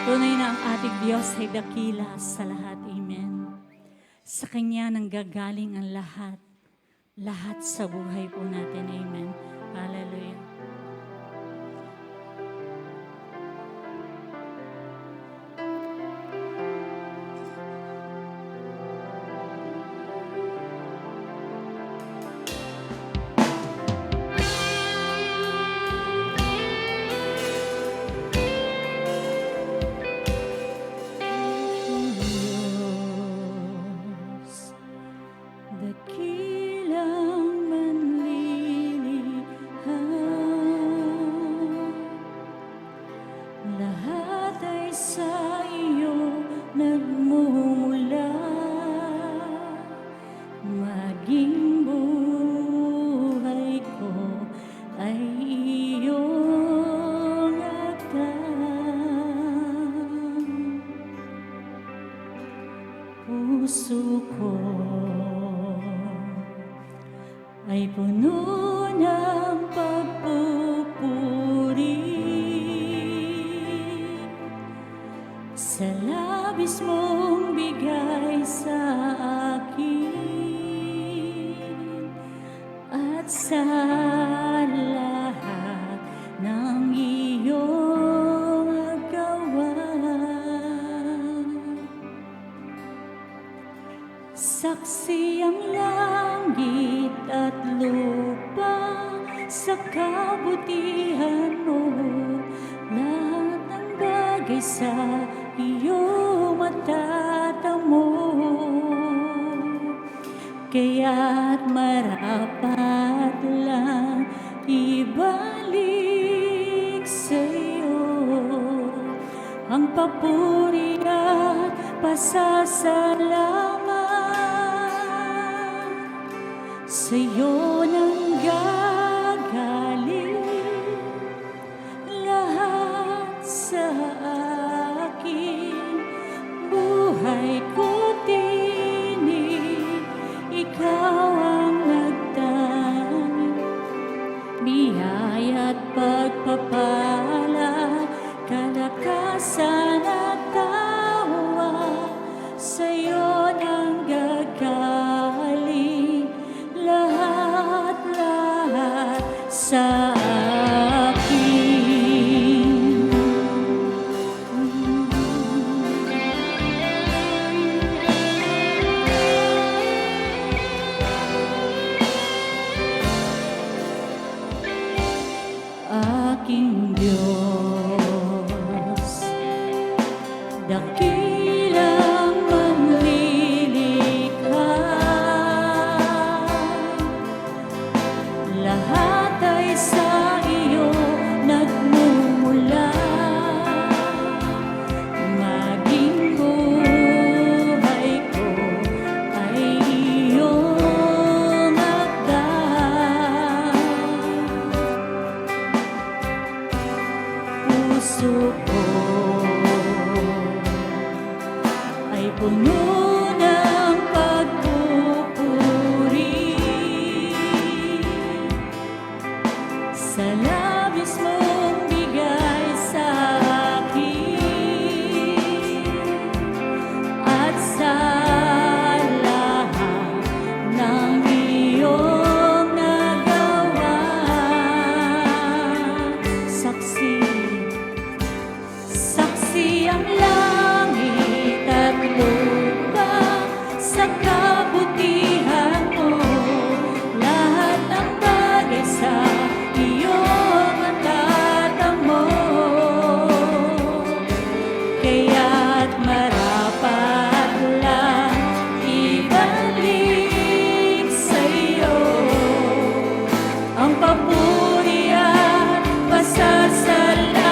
Tunay na ang ating Diyos ay dakila sa lahat. Amen. Sa Kanya nanggagaling ang lahat. Lahat sa buhay po natin. Amen. Hallelujah. Puso ko ay puno ng pagpupuri sa labis mong bigay sa akin at sa lahat ng iyong gawa. Saksi ang langit at lupa sa kabutihan mo. Lahat ng bagay sa iyo matatamo. Kaya't marapat lang ibalik sa iyo ang papuri at pasasalamat. Sa'yo nang gagaling lahat sa akin. Buhay ko tinig, ikaw ang nagtanim. Biyaya at pagpapala, kalakasan at tawa. Sa'yo nang gagaling lahat sa akin. Aking Diyos, dakilang manlilikha. Lahat ay sa iyo nagmumula. Maging buhay ko ay iyong akda. Puso ko ay puno ng pagpupuri sa labis mong bigay sa akin at sa lahat ng iyong nagawa. Saksi ang langit at lupa sa kabutihan mo. Lahat ng bagay sa iyong matatamo. Kaya't marapat lang ibalik sa iyo ang papuri at pasasalamat.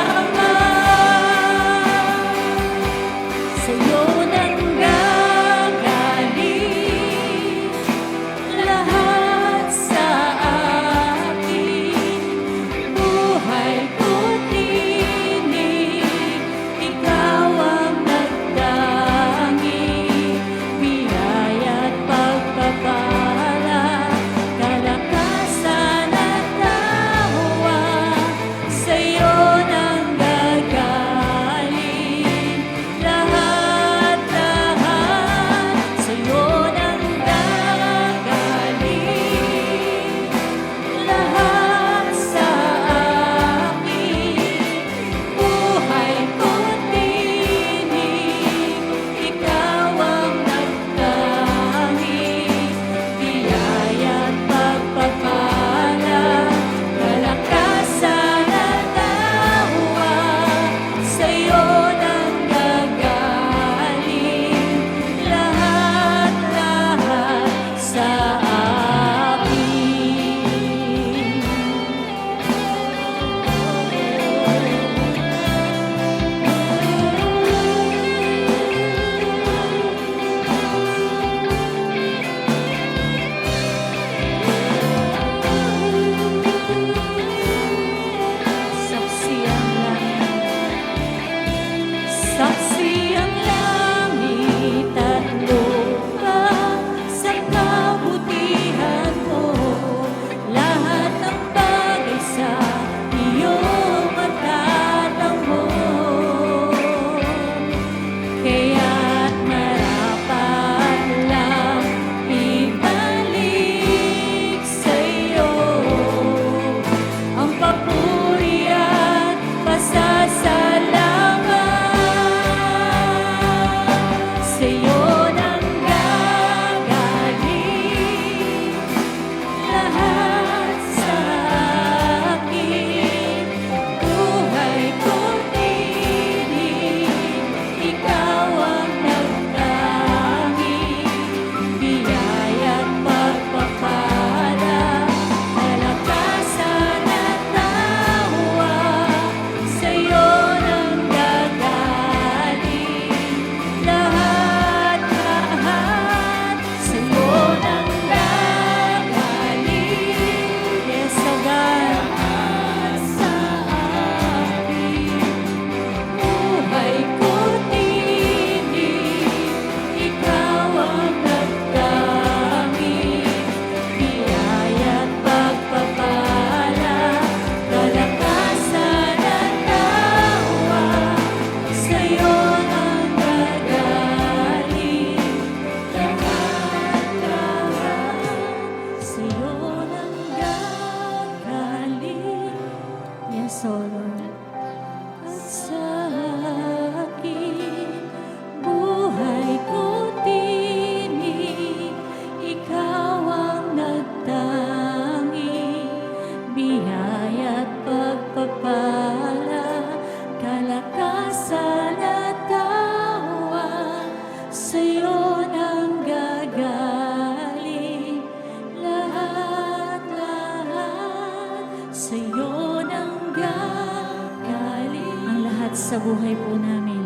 buhay po namin.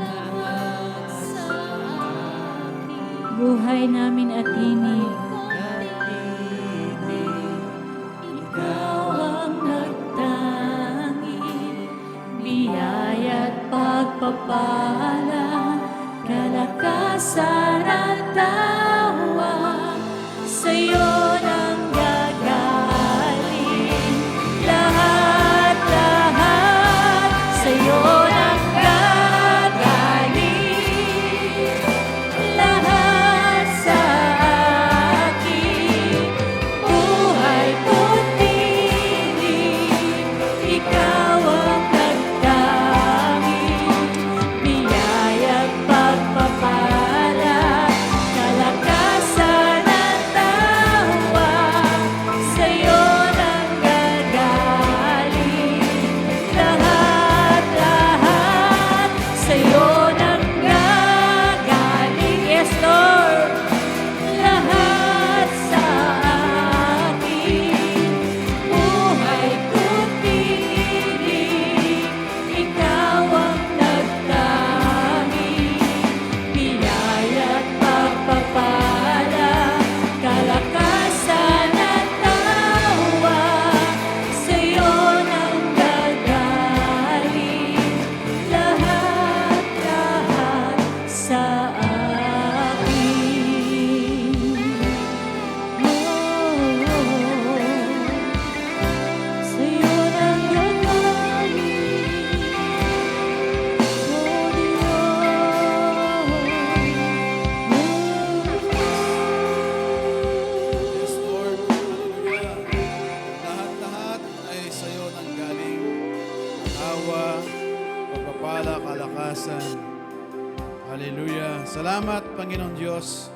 Buhay namin at tinig. Ikaw ang nagtangi, biyaya't pagpapala, kalakasan at tawa, sa'yo nang gagaling. Lahat, sa'yo nang gagaling. Lahat sa akin, buhay ko't tinig, ikaw ang nagtangi, biyaya't pagpapala, kalakasan at tawa, sa'yo nang gagaling. Lahat, sa'yo nang gagaling. Yes, Lord. Lahat sa akin, buhay ko't tinig, ikaw ang nagtangi, biyaya't pagpapala, kalakasan at tawa, sa'yo nang gagaling. Lahat sa akin. Sa'yo nang gagaling. Yes, Lord. Hallelujah. Lahat-lahat ay sa iyo nang galing. Awa, pagpapala, kalakasan. Hallelujah. Salamat, Panginoon Diyos.